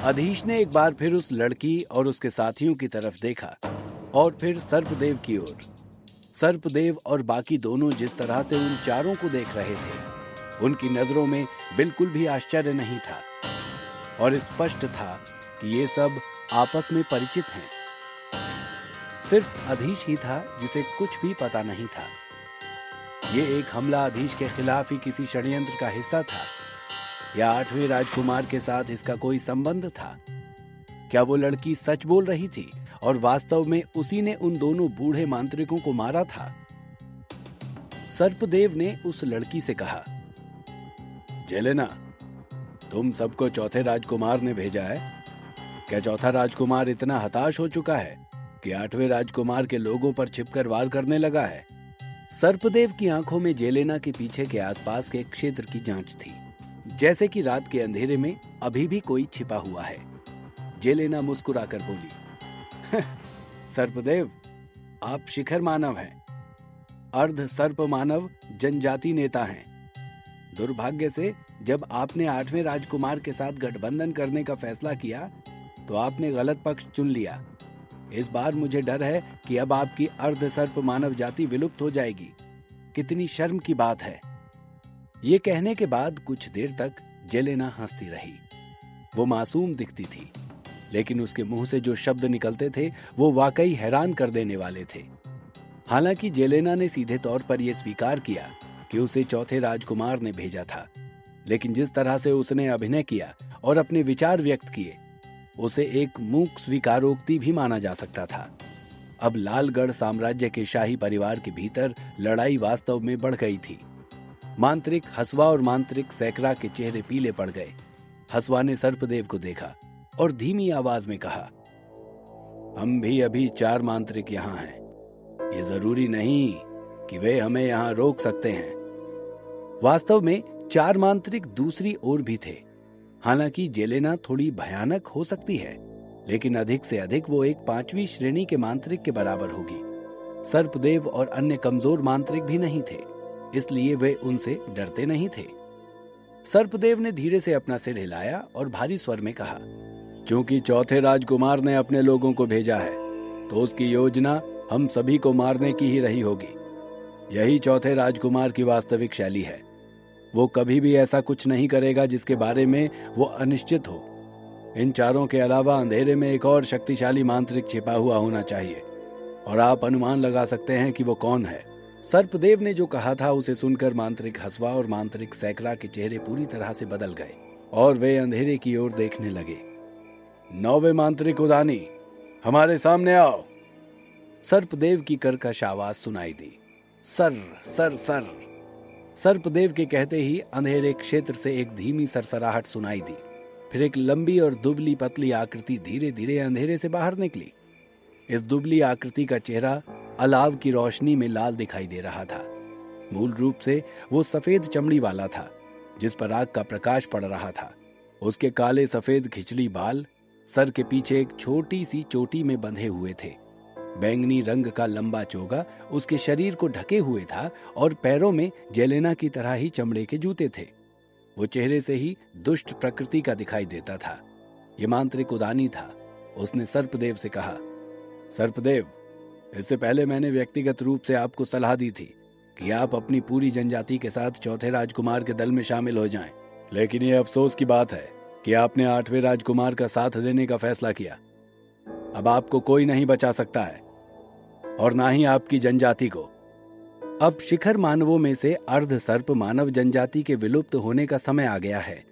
अधीश ने एक बार फिर उस लड़की और उसके साथियों की तरफ देखा और फिर सर्पदेव की ओर। सर्पदेव और बाकी दोनों जिस तरह से उन चारों को देख रहे थे, उनकी नजरों में बिल्कुल भी आश्चर्य नहीं था और स्पष्ट था कि ये सब आपस में परिचित हैं। सिर्फ अधीश ही था जिसे कुछ भी पता नहीं था। ये एक हमला अधीश के खिलाफ ही किसी षड्यंत्र का हिस्सा था या 8वें राजकुमार के साथ इसका कोई संबंध था? क्या वो लड़की सच बोल रही थी और वास्तव में उसी ने उन दोनों बूढ़े मांत्रिकों को मारा था? सर्पदेव ने उस लड़की से कहा, जेलेना, तुम सबको चौथे राजकुमार ने भेजा है। क्या चौथा राजकुमार इतना हताश हो चुका है कि 8वें राजकुमार के लोगों पर छिपकर वार करने लगा है? सर्पदेव की आंखों में जेलेना के पीछे के आसपास के क्षेत्र की जांच थी, जैसे कि रात के अंधेरे में अभी भी कोई छिपा हुआ है। जेलेना मुस्कुराकर बोली, सर्पदेव, आप शिखर मानव हैं, अर्ध सर्प मानव जनजाति नेता हैं। दुर्भाग्य से जब आपने 8वें राजकुमार के साथ गठबंधन करने का फैसला किया तो आपने गलत पक्ष चुन लिया। इस बार मुझे डर है कि अब आपकी अर्ध सर्प मानव जाति विलुप्त हो जाएगी। कितनी शर्म की बात है। ये कहने के बाद कुछ देर तक जेलेना हंसती रही। वो मासूम दिखती थी, लेकिन उसके मुंह से जो शब्द निकलते थे वो वाकई हैरान कर देने वाले थे। हालांकि जेलेना ने सीधे तौर पर यह स्वीकार किया कि उसे चौथे राजकुमार ने भेजा था, लेकिन जिस तरह से उसने अभिनय किया और अपने विचार व्यक्त किए, उसे एक मूक स्वीकारोक्ति भी माना जा सकता था। अब लालगढ़ साम्राज्य के शाही परिवार के भीतर लड़ाई वास्तव में बढ़ गई थी। मांत्रिक हसवा और मांत्रिक सैकरा के चेहरे पीले पड़ गए। हसवा ने सर्पदेव को देखा और धीमी आवाज में कहा, हम भी अभी 4 मांत्रिक यहाँ हैं। ये जरूरी नहीं कि वे हमें यहाँ रोक सकते हैं। वास्तव में 4 मांत्रिक दूसरी ओर भी थे। हालांकि जेलेना थोड़ी भयानक हो सकती है, लेकिन अधिक से अधिक वो एक 5वीं श्रेणी के मांत्रिक के बराबर होगी। सर्पदेव और अन्य कमजोर मांत्रिक भी नहीं थे, इसलिए वे उनसे डरते नहीं थे। सर्पदेव ने धीरे से अपना सिर हिलाया और भारी स्वर में कहा, क्योंकि चौथे राजकुमार ने अपने लोगों को भेजा है, तो उसकी योजना हम सभी को मारने की ही रही होगी। यही चौथे राजकुमार की वास्तविक शैली है। वो कभी भी ऐसा कुछ नहीं करेगा जिसके बारे में वो अनिश्चित हो। इन चारों के अलावा अंधेरे में एक और शक्तिशाली मांत्रिक छिपा हुआ होना चाहिए, और आप अनुमान लगा सकते हैं कि वो कौन है। सर्पदेव ने जो कहा था उसे सुनकर मांत्रिक हसवा और मांत्रिक सैकरा के चेहरे पूरी तरह से बदल गए और वे अंधेरे की ओर देखने लगे। 9वें मांत्रिक उदानी, हमारे सामने आओ। सर्पदेव की कर्कश आवाज सुनाई दी, सर सर सर। सर्पदेव के कहते ही अंधेरे क्षेत्र से एक धीमी सरसराहट सुनाई दी। फिर एक लंबी और दुबली पतली आकृति धीरे धीरे अंधेरे से बाहर निकली। इस दुबली आकृति का चेहरा अलाव की रोशनी में लाल दिखाई दे रहा था। मूल रूप से वो सफेद चमड़ी वाला था, जिस पर आग का प्रकाश पड़ रहा था। उसके काले सफेद खिचली बाल सर के पीछे एक छोटी सी चोटी में बंधे हुए थे। बैंगनी रंग का लंबा चोगा उसके शरीर को ढके हुए था और पैरों में जेलेना की तरह ही चमड़े के जूते थे। वो चेहरे से ही दुष्ट प्रकृति का दिखाई देता था। ये मांत्रिक उदानी था। उसने सर्पदेव से कहा, सर्पदेव, इससे पहले मैंने व्यक्तिगत रूप से आपको सलाह दी थी कि आप अपनी पूरी जनजाति के साथ चौथे राजकुमार के दल में शामिल हो जाएं। लेकिन ये अफसोस की बात है कि आपने 8वें राजकुमार का साथ देने का फैसला किया। अब आपको कोई नहीं बचा सकता है, और ना ही आपकी जनजाति को। अब शिखर मानवों में से अर्ध सर्प मानव जनजाति के विलुप्त होने का समय आ गया है।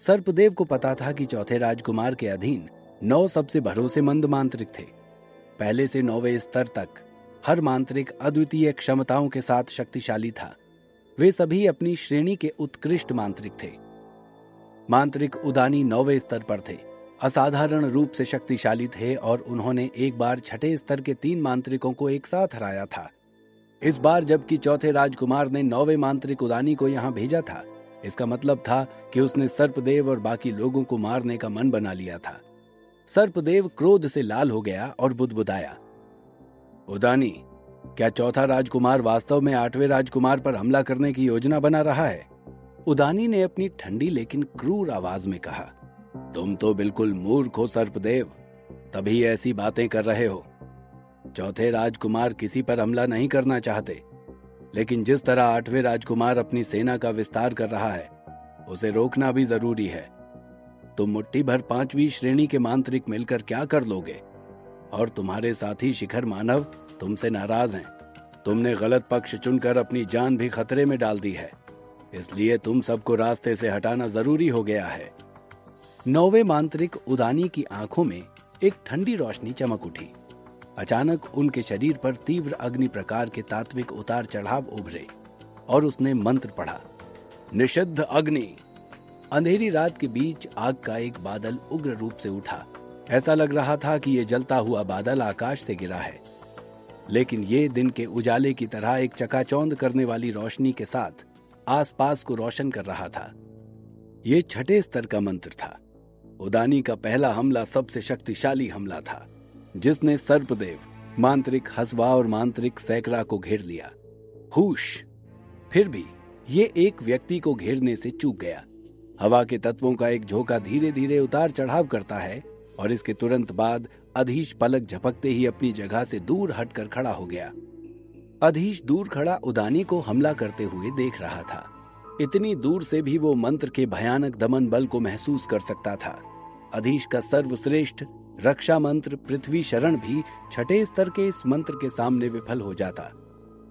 सर्पदेव को पता था कि चौथे राजकुमार के अधीन 9 सबसे भरोसेमंद मांत्रिक थे। पहले से 9वें स्तर तक हर मांत्रिक अद्वितीय क्षमताओं के साथ शक्तिशाली था। वे सभी अपनी श्रेणी के उत्कृष्ट मांत्रिक थे। मांत्रिक उदानी 9वें स्तर पर थे, असाधारण रूप से शक्तिशाली थे और उन्होंने एक बार 6ठे स्तर के 3 मांत्रिकों को एक साथ हराया था। इस बार जबकि चौथे राजकुमार ने 9वें मांत्रिक उदानी को यहाँ भेजा था, इसका मतलब था कि उसने सर्पदेव और बाकी लोगों को मारने का मन बना लिया था। सर्पदेव क्रोध से लाल हो गया और बुदबुदाया, उदानी, क्या चौथा राजकुमार वास्तव में 8वें राजकुमार पर हमला करने की योजना बना रहा है? उदानी ने अपनी ठंडी लेकिन क्रूर आवाज में कहा। तुम तो बिल्कुल मूर्ख हो सर्पदेव, तभी ऐसी बातें कर रहे हो। चौथे राजकुमार किसी पर हमला नहीं करना चाहते, लेकिन जिस तरह आठवें राजकुमार अपनी सेना का विस्तार कर रहा है, उसे रोकना भी जरूरी है। तुम मुट्ठी भर 5वीं श्रेणी के मांत्रिक मिलकर क्या कर लोगे? और तुम्हारे साथी शिखर मानव तुमसे नाराज हैं। तुमने गलत पक्ष चुनकर अपनी जान भी खतरे में डाल दी है, इसलिए तुम सबको रास्ते से हटाना जरूरी हो गया है। 9वें मांत्रिक उदानी की आंखों में एक ठंडी रोशनी चमक उठी। अचानक उनके शरीर पर तीव्र अग्नि प्रकार के तात्विक उतार चढ़ाव उभरे और उसने मंत्र पढ़ा, निषिद्ध अग्नि। अंधेरी रात के बीच आग का एक बादल उग्र रूप से उठा। ऐसा लग रहा था कि यह जलता हुआ बादल आकाश से गिरा है, लेकिन ये दिन के उजाले की तरह एक चकाचौंध करने वाली रोशनी के साथ आसपास को रोशन कर रहा था। ये 6ठे स्तर का मंत्र था। उदानी का पहला हमला सबसे शक्तिशाली हमला था, जिसने सर्पदेव, मांत्रिक हसवा और मांत्रिक सैकरा को घेर लिया। हुश! फिर भी ये एक व्यक्ति को घेरने से चूक गया। हवा के तत्वों का एक झोंका धीरे धीरे उतार चढ़ाव करता है और इसके तुरंत बाद अधीश पलक झपकते ही अपनी जगह से दूर हटकर खड़ा हो गया। अधीश दूर खड़ा उदानी को हमला करते हुए देख रहा था। इतनी दूर से भी वो मंत्र के भयानक दमन बल को महसूस कर सकता था। अधीश का सर्वश्रेष्ठ रक्षा मंत्र पृथ्वी शरण भी 6ठे स्तर के इस मंत्र के सामने विफल हो जाता।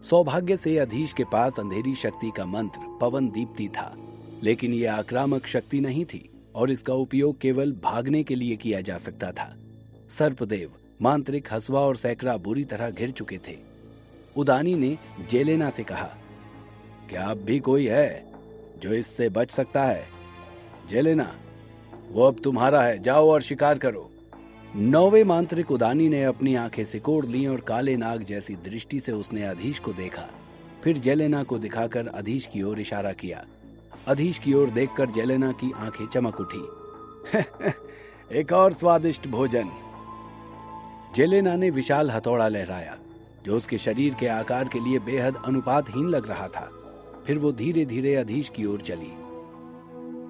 सौभाग्य से अधीश के पास अंधेरी शक्ति का मंत्र पवन दीप्ति था, लेकिन यह आक्रामक शक्ति नहीं थी और इसका उपयोग केवल भागने के लिए किया जा सकता था। सर्पदेव, मांत्रिक हसवा और सैकरा बुरी तरह घिर चुके थे। उदानी ने जेलेना से कहा, क्या अब भी कोई है जो इससे बच सकता है? जेलेना, वो अब तुम्हारा है, जाओ और शिकार करो। 9वें मांत्रिक उदानी ने अपनी आंखें सिकोड़ ली और काले नाग जैसी दृष्टि से उसने अधीश को देखा। फिर जेलेना को दिखाकर अधीश की ओर इशारा किया। अधीश की ओर देखकर जेलेना की आंखें चमक उठी। एक और स्वादिष्ट भोजन। जेलेना ने विशाल हथौड़ा लहराया, जो उसके शरीर के आकार के लिए बेहद अनुपातहीन लग रहा था। फिर वो धीरे धीरे अधीश की ओर चली।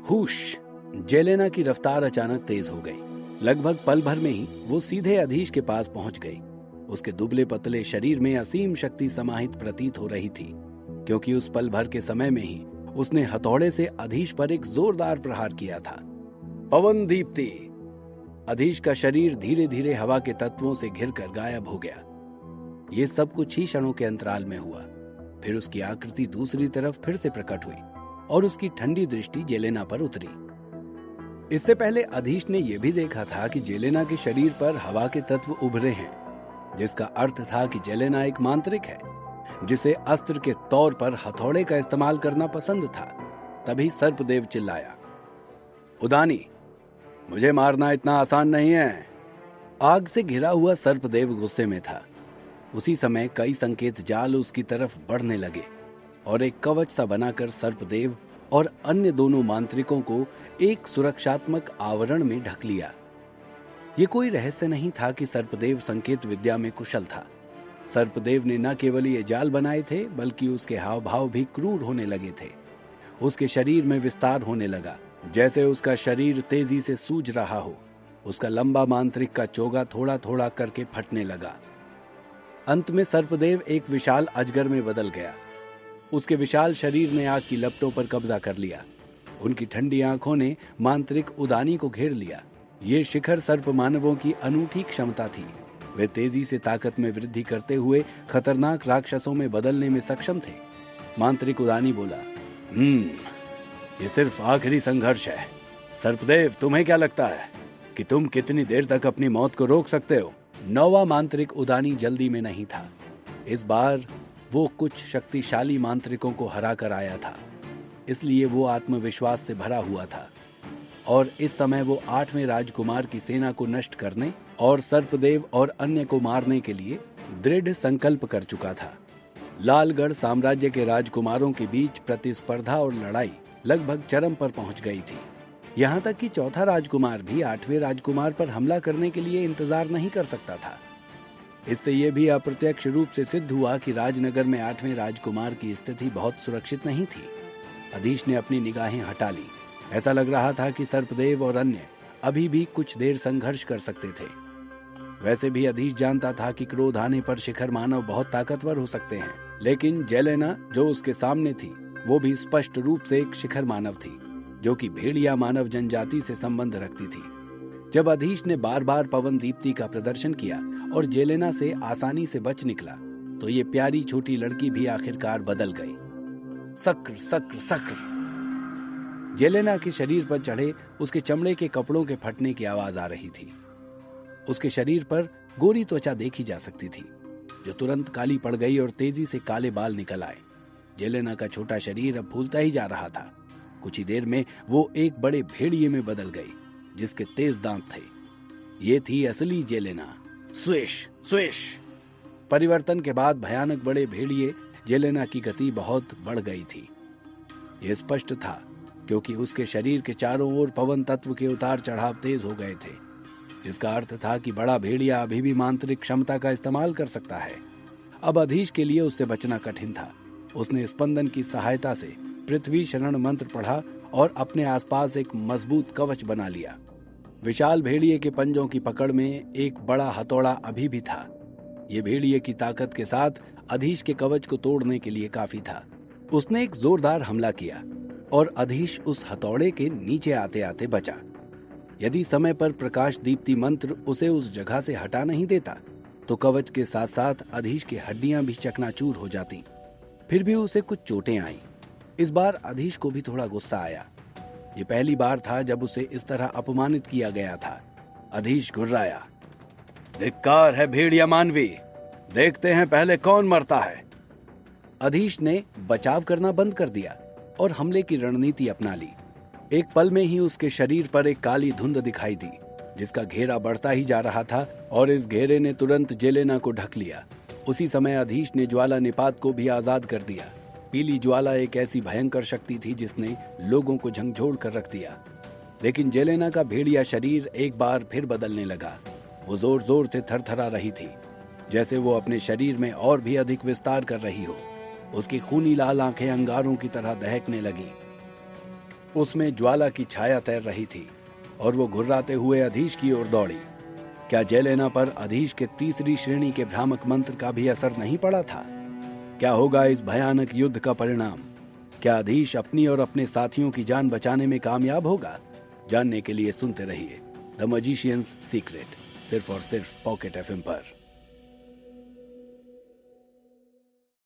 हुश! जेलेना की रफ्तार अचानक तेज हो गई। लगभग पल भर में ही वो सीधे अधीश के पास पहुंच गई। उसके दुबले पतले शरीर में असीम शक्ति समाहित प्रतीत हो रही थी, क्योंकि उस पल भर के समय में ही उसने हथौड़े से अधीश पर एक जोरदार प्रहार किया था। पवन दीप्ति! अधीश का शरीर धीरे धीरे हवा के तत्वों से घिरकर गायब हो गया। ये सब कुछ ही क्षणों के अंतराल में हुआ। फिर उसकी आकृति दूसरी तरफ फिर से प्रकट हुई और उसकी ठंडी दृष्टि जेलेना पर उतरी। इससे पहले अधीश ने यह भी देखा था कि जेलेना के शरीर पर हवा के तत्व उभरे हैं, जिसका अर्थ था कि जेलेना एक मांत्रिक है, जिसे अस्त्र के तौर पर हथौड़े का इस्तेमाल करना पसंद था। तभी सर्पदेव चिल्लाया, उदानी, मुझे मारना इतना आसान नहीं है। आग से घिरा हुआ सर्पदेव गुस्से में था। उसी समय कई संकेत जाल उसकी तरफ बढ़ने लगे और एक कवच सा बनाकर सर्पदेव और अन्य दोनों मांत्रिकों को एक सुरक्षात्मक आवरण में ढक लिया। ये कोई रहस्य नहीं था कि सर्पदेव संकेत विद्या में कुशल था। सर्पदेव ने न केवल ये जाल बनाए थे, बल्कि उसके हाव भाव भी क्रूर होने लगे थे। उसके शरीर में विस्तार होने लगा, जैसे उसका शरीर तेजी से सूज रहा हो। उसका लंबा मांत्रिक का चोगा थोड़ा थोड़ा करके फटने लगा। अंत में सर्पदेव एक विशाल अजगर में बदल गया। उसके विशाल शरीर ने आग की लपटों पर कब्जा कर लिया। उनकी ठंडी आंखों ने मांत्रिक उदानी को घेर लिया। ये शिखर सर्प मानवों की अनूठी क्षमता थी। वे तेजी से ताकत में वृद्धि करते हुए खतरनाक राक्षसों में बदलने में सक्षम थे। मांत्रिक उदानी बोला, ये सिर्फ आखिरी संघर्ष है। सर्पदेव, तुम्हें क्या लगता है कि तुम कितनी देर तक अपनी मौत को रोक सकते हो? 9वां मांत्रिक उदानी जल्दी में नहीं था। इस बार वो कुछ शक्तिशाली मांत्रिकों को हरा कर आया था, इसलिए वो आत्मविश्वास से भरा हुआ था और इस समय वो 8वें राजकुमार की सेना को नष्ट करने और सर्पदेव और अन्य को मारने के लिए दृढ़ संकल्प कर चुका था। लालगढ़ साम्राज्य के राजकुमारों के बीच प्रतिस्पर्धा और लड़ाई लगभग चरम पर पहुंच गई थी। यहाँ तक कि चौथा राजकुमार भी 8वें राजकुमार पर हमला करने के लिए इंतजार नहीं कर सकता था। इससे यह भी अप्रत्यक्ष रूप से सिद्ध हुआ कि राजनगर में 8वें राजकुमार की स्थिति बहुत सुरक्षित नहीं थी। अधीश ने अपनी निगाहें हटा ली। ऐसा लग रहा था कि सर्पदेव और अन्य अभी भी कुछ देर संघर्ष कर सकते थे। वैसे भी अधीश जानता था कि क्रोध आने पर शिखर मानव बहुत ताकतवर हो सकते हैं, लेकिन जेलेना जो उसके सामने थी वो भी स्पष्ट रूप से एक शिखर मानव थी, जो कि भेड़िया मानव जनजाति से संबंध रखती थी। जब अधीश ने बार बार पवन दीप्ति का प्रदर्शन किया और जेलेना से आसानी से बच निकला, तो ये प्यारी छोटी लड़की भी आखिरकार बदल गई। सक्र सक्र सक्र। जेलेना के शरीर पर चढ़े उसके चमड़े के कपड़ों के फटने की आवाज आ रही थी। उसके शरीर पर गोरी त्वचा देखी जा सकती थी, जो तुरंत काली पड़ गई और तेजी से काले बाल निकल आए। जेलेना का छोटा शरीर अब फूलता ही जा रहा था। कुछ ही देर में वो एक बड़े भेड़िए में बदल गई, जिसके तेज दांत थे। ये थी असली जेलेना। Swish swish. परिवर्तन के बाद भयानक बड़े भेड़िए जेलेना की गति बहुत बढ़ गई थी। यह स्पष्ट था, क्योंकि उसके शरीर के चारों ओर पवन तत्व के उतार चढ़ाव तेज हो गए थे, जिसका अर्थ था कि बड़ा भेड़िया अभी भी मांत्रिक क्षमता का इस्तेमाल कर सकता है। अब अधीश के लिए उससे बचना कठिन था। उसने स्पंदन की सहायता से पृथ्वी शरण मंत्र पढ़ा और अपने आसपास एक मजबूत कवच बना लिया। विशाल भेड़िए के पंजों की पकड़ में एक बड़ा हथौड़ा अभी भी था। ये भेड़िए की ताकत के साथ अधीश के कवच को तोड़ने के लिए काफी था। उसने एक जोरदार हमला किया और अधीश उस हथौड़े के नीचे आते आते बचा। यदि समय पर प्रकाश दीप्ति मंत्र उसे उस जगह से हटा नहीं देता, तो कवच के साथ साथ अधीश की हड्डियां भी चकनाचूर हो जाती। फिर भी उसे कुछ चोटें आईं। इस बार अधीश को भी थोड़ा गुस्सा आया। ये पहली बार था जब उसे इस तरह अपमानित किया गया था। अधीश घुर्राया, धिक्कार है भेड़िया मानवी, देखते हैं पहले कौन मरता है। अधीश ने बचाव करना बंद कर दिया और हमले की रणनीति अपना ली। एक पल में ही उसके शरीर पर एक काली धुंध दिखाई दी, जिसका घेरा बढ़ता ही जा रहा था और इस घेरे ने तुरंत जेलेना को ढक लिया। उसी समय अधीश ने ज्वाला निपात को भी आजाद कर दिया। पीली ज्वाला एक ऐसी भयंकर शक्ति थी जिसने लोगों को झंझोड़ कर रख दिया। लेकिन जेलेना का भेड़िया शरीर एक बार फिर बदलने लगा। वो जोर जोर से थरथरा रही थी, जैसे वो अपने शरीर में और भी अधिक विस्तार कर रही हो। उसकी खूनी लाल आंखें अंगारों की तरह दहकने लगी। उसमें ज्वाला की छाया तैर रही थी और वो घुर्राते हुए अधीश की ओर दौड़ी। क्या जेलेना पर अधीश के तीसरी श्रेणी के भ्रामक मंत्र का भी असर नहीं पड़ा था? क्या होगा इस भयानक युद्ध का परिणाम? क्या अधीश अपनी और अपने साथियों की जान बचाने में कामयाब होगा? जानने के लिए सुनते रहिए द मजिशियंस सीक्रेट, सिर्फ और सिर्फ पॉकेट एफएम पर।